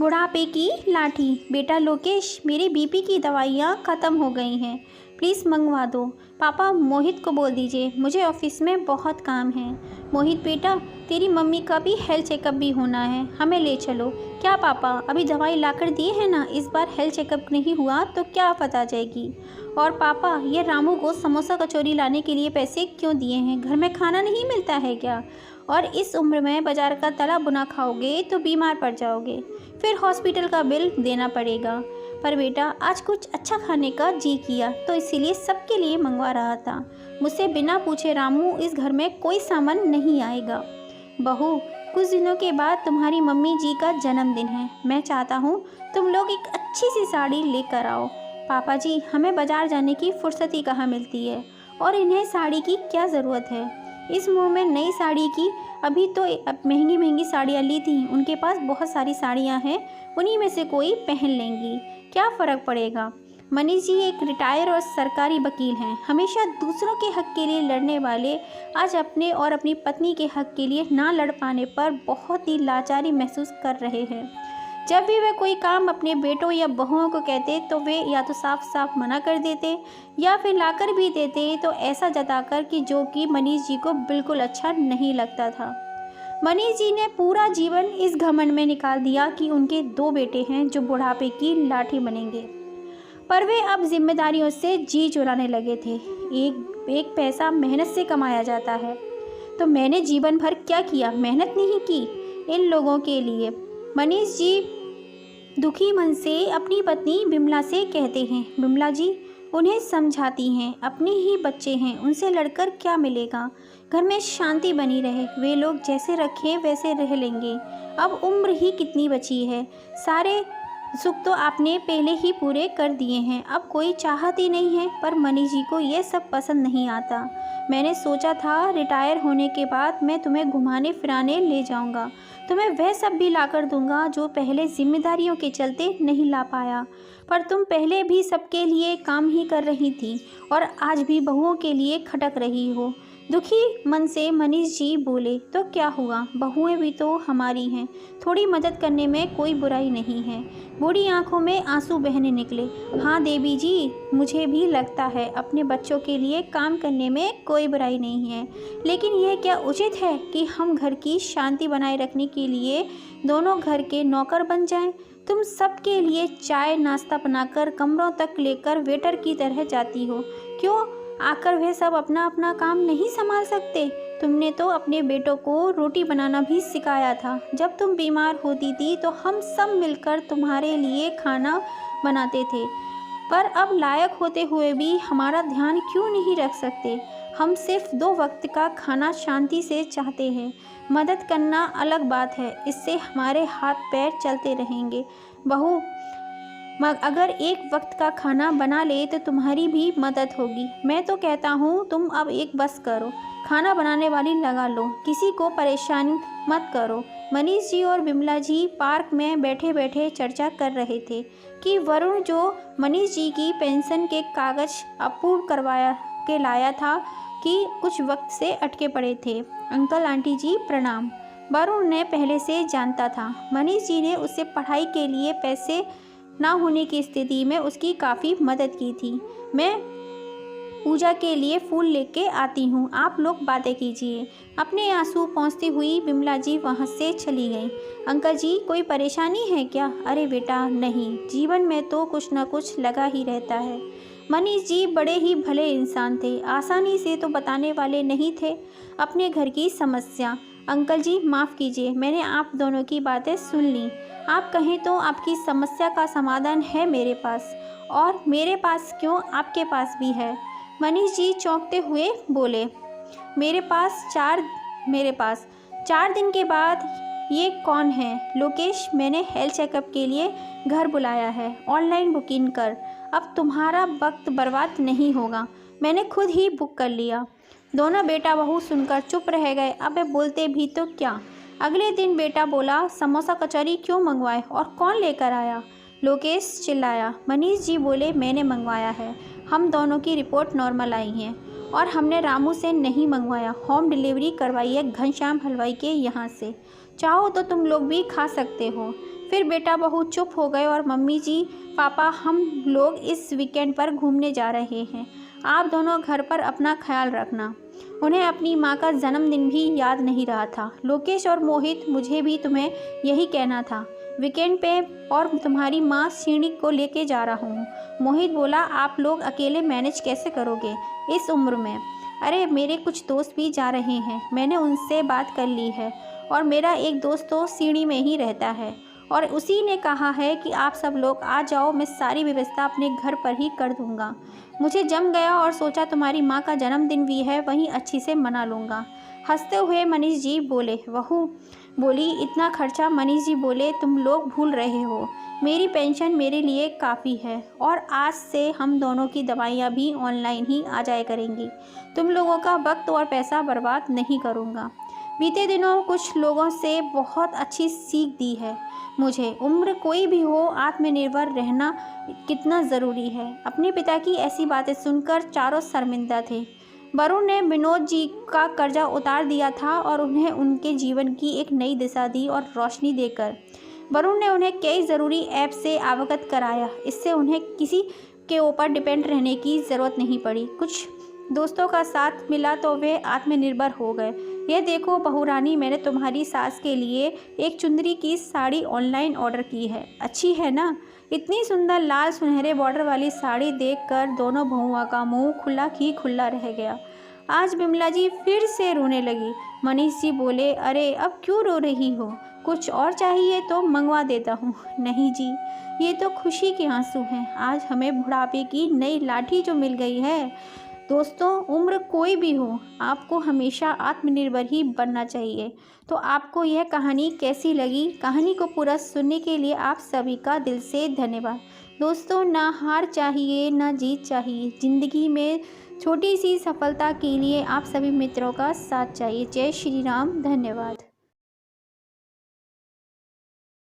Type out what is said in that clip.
बुढ़ापे की लाठी। बेटा लोकेश, मेरी बीपी की दवाइयाँ ख़त्म हो गई हैं, प्लीज़ मंगवा दो। पापा मोहित को बोल दीजिए, मुझे ऑफिस में बहुत काम है। मोहित बेटा, तेरी मम्मी का भी हेल्थ चेकअप भी होना है, हमें ले चलो। क्या पापा, अभी दवाई लाकर दिए है ना, इस बार हेल्थ चेकअप नहीं हुआ तो क्या आफत आ जाएगी। और पापा, ये रामू को समोसा कचौरी लाने के लिए पैसे क्यों दिए हैं, घर में खाना नहीं मिलता है क्या। और इस उम्र में बाजार का तला बुना खाओगे तो बीमार पड़ जाओगे, फिर हॉस्पिटल का बिल देना पड़ेगा। पर बेटा, आज कुछ अच्छा खाने का जी किया तो इसीलिए सबके लिए मंगवा रहा था। मुझसे बिना पूछे रामू इस घर में कोई सामान नहीं आएगा। बहू, कुछ दिनों के बाद तुम्हारी मम्मी जी का जन्मदिन है, मैं चाहता हूँ तुम लोग एक अच्छी सी साड़ी लेकर आओ। पापा जी, हमें बाजार जाने की फुर्सत ही कहाँ मिलती है, और इन्हें साड़ी की क्या ज़रूरत है। इस मुँह में नई साड़ी की, अभी तो महंगी महंगी साड़ियाँ ली थी, उनके पास बहुत सारी साड़ियाँ हैं, उन्हीं में से कोई पहन लेंगी, क्या फ़र्क पड़ेगा। मनीष जी एक रिटायर और सरकारी वकील हैं, हमेशा दूसरों के हक़ के लिए लड़ने वाले, आज अपने और अपनी पत्नी के हक़ के लिए ना लड़ पाने पर बहुत ही लाचारी महसूस कर रहे हैं। जब भी वे कोई काम अपने बेटों या बहुओं को कहते तो वे या तो साफ साफ मना कर देते या फिर लाकर भी देते तो ऐसा जताकर कि जो कि मनीष जी को बिल्कुल अच्छा नहीं लगता था। मनीष जी ने पूरा जीवन इस घमंड में निकाल दिया कि उनके 2 बेटे हैं जो बुढ़ापे की लाठी बनेंगे, पर वे अब जिम्मेदारियों से जी चुराने लगे थे। एक एक पैसा मेहनत से कमाया जाता है, तो मैंने जीवन भर क्या किया, मेहनत नहीं की इन लोगों के लिए। मनीष जी दुखी मन से अपनी पत्नी बिमला से कहते हैं, बिमला जी उन्हें समझाती हैं, अपने ही बच्चे हैं, उनसे लड़कर क्या मिलेगा, घर में शांति बनी रहे, वे लोग जैसे रखें वैसे रह लेंगे, अब उम्र ही कितनी बची है, सारे सुख तो आपने पहले ही पूरे कर दिए हैं, अब कोई चाहत ही नहीं है। पर मनीष जी को ये सब पसंद नहीं आता। मैंने सोचा था रिटायर होने के बाद मैं तुम्हें घुमाने फिराने ले जाऊंगा, तुम्हें वह सब भी लाकर दूंगा जो पहले जिम्मेदारियों के चलते नहीं ला पाया, पर तुम पहले भी सबके लिए काम ही कर रही थी और आज भी बहुओं के लिए खटक रही हो। दुखी मन से मनीष जी बोले, तो क्या हुआ, बहुएं भी तो हमारी हैं, थोड़ी मदद करने में कोई बुराई नहीं है। बूढ़ी आंखों में आंसू बहने निकले। हाँ देवी जी, मुझे भी लगता है अपने बच्चों के लिए काम करने में कोई बुराई नहीं है, लेकिन यह क्या उचित है कि हम घर की शांति बनाए रखने के लिए दोनों घर के नौकर बन जाएं। तुम सबके लिए चाय नाश्ता बनाकर कमरों तक लेकर वेटर की तरह जाती हो, क्यों आकर वे सब अपना अपना काम नहीं संभाल सकते। तुमने तो अपने बेटों को रोटी बनाना भी सिखाया था, जब तुम बीमार होती थी तो हम सब मिलकर तुम्हारे लिए खाना बनाते थे, पर अब लायक होते हुए भी हमारा ध्यान क्यों नहीं रख सकते। हम सिर्फ 2 वक्त का खाना शांति से चाहते हैं, मदद करना अलग बात है, इससे हमारे हाथ पैर चलते रहेंगे। बहू, अगर एक वक्त का खाना बना ले तो तुम्हारी भी मदद होगी। मैं तो कहता हूँ तुम अब एक बस करो, खाना बनाने वाली लगा लो, किसी को परेशान मत करो। मनीष जी और बिमला जी पार्क में बैठे बैठे चर्चा कर रहे थे कि वरुण जो मनीष जी की पेंशन के कागज अप्रूव करवाया के लाया था कि कुछ वक्त से अटके पड़े थे। अंकल आंटी जी प्रणाम। वरुण ने पहले से जानता था, मनीष जी ने उससे पढ़ाई के लिए पैसे ना होने की स्थिति में उसकी काफ़ी मदद की थी। मैं पूजा के लिए फूल लेके आती हूँ, आप लोग बातें कीजिए। अपने आंसू पोंछती हुई बिमला जी वहाँ से चली गई। अंकल जी, कोई परेशानी है क्या। अरे बेटा नहीं, जीवन में तो कुछ न कुछ लगा ही रहता है। मनीष जी बड़े ही भले इंसान थे, आसानी से तो बताने वाले नहीं थे अपने घर की समस्या। अंकल जी माफ़ कीजिए, मैंने आप दोनों की बातें सुन ली, आप कहें तो आपकी समस्या का समाधान है मेरे पास, और मेरे पास क्यों, आपके पास भी है। मनीष जी चौंकते हुए बोले, मेरे पास 4 दिन के बाद। ये कौन है। लोकेश, मैंने हेल्थ चेकअप के लिए घर बुलाया है, ऑनलाइन बुकिंग कर, अब तुम्हारा वक्त बर्बाद नहीं होगा, मैंने खुद ही बुक कर लिया। दोनों बेटा बहू सुनकर चुप रह गए, अब वे बोलते भी तो क्या। अगले दिन बेटा बोला, समोसा कचौरी क्यों मंगवाए और कौन लेकर आया। लोकेश चिल्लाया। मनीष जी बोले, मैंने मंगवाया है, हम दोनों की रिपोर्ट नॉर्मल आई है और हमने रामू से नहीं मंगवाया, होम डिलीवरी करवाई है घनश्याम हलवाई के यहाँ से, चाहो तो तुम लोग भी खा सकते हो। फिर बेटा बहू चुप हो गए और मम्मी जी पापा हम लोग इस वीकेंड पर घूमने जा रहे हैं, आप दोनों घर पर अपना ख्याल रखना। उन्हें अपनी माँ का जन्मदिन भी याद नहीं रहा था। लोकेश और मोहित, मुझे भी तुम्हें यही कहना था, वीकेंड पे और तुम्हारी माँ सीढ़ी को लेके जा रहा हूँ। मोहित बोला, आप लोग अकेले मैनेज कैसे करोगे इस उम्र में? अरे मेरे कुछ दोस्त भी जा रहे हैं, मैंने उनसे बात कर ली है और मेरा एक दोस्त तो सीढ़ी में ही रहता है और उसी ने कहा है कि आप सब लोग आ जाओ, मैं सारी व्यवस्था अपने घर पर ही कर दूंगा। मुझे जम गया और सोचा तुम्हारी माँ का जन्मदिन भी है, वहीं अच्छी से मना लूँगा। हंसते हुए मनीष जी बोले। बहू बोली, इतना खर्चा? मनीष जी बोले, तुम लोग भूल रहे हो, मेरी पेंशन मेरे लिए काफ़ी है और आज से हम दोनों की दवाइयाँ भी ऑनलाइन ही आ जाया करेंगी। तुम लोगों का वक्त और पैसा बर्बाद नहीं करूँगा। बीते दिनों कुछ लोगों से बहुत अच्छी सीख दी है मुझे। उम्र कोई भी हो, आत्मनिर्भर रहना कितना ज़रूरी है। अपने पिता की ऐसी बातें सुनकर चारों शर्मिंदा थे। वरुण ने विनोद जी का कर्जा उतार दिया था और उन्हें उनके जीवन की एक नई दिशा दी और रोशनी देकर वरुण ने उन्हें कई ज़रूरी ऐप से अवगत कराया। इससे उन्हें किसी के ऊपर डिपेंड रहने की ज़रूरत नहीं पड़ी। कुछ दोस्तों का साथ मिला तो वे आत्मनिर्भर हो गए। यह देखो बहुरानी, मैंने तुम्हारी सास के लिए एक चुंदरी की साड़ी ऑनलाइन ऑर्डर की है, अच्छी है ना? इतनी सुंदर लाल सुनहरे बॉर्डर वाली साड़ी देखकर दोनों बहुओं का मुंह खुला ही खुला रह गया। आज बिमला जी फिर से रोने लगी। मनीष जी बोले, अरे अब क्यों रो रही हो? कुछ और चाहिए तो मंगवा देता हूँ। नहीं जी, ये तो खुशी के आंसू हैं। आज हमें बुढ़ापे की नई लाठी जो मिल गई है। दोस्तों, उम्र कोई भी हो, आपको हमेशा आत्मनिर्भर ही बनना चाहिए। तो आपको यह कहानी कैसी लगी? कहानी को पूरा सुनने के लिए आप सभी का दिल से धन्यवाद। दोस्तों, ना हार चाहिए ना जीत चाहिए, ज़िंदगी में छोटी सी सफलता के लिए आप सभी मित्रों का साथ चाहिए। जय श्री राम, धन्यवाद।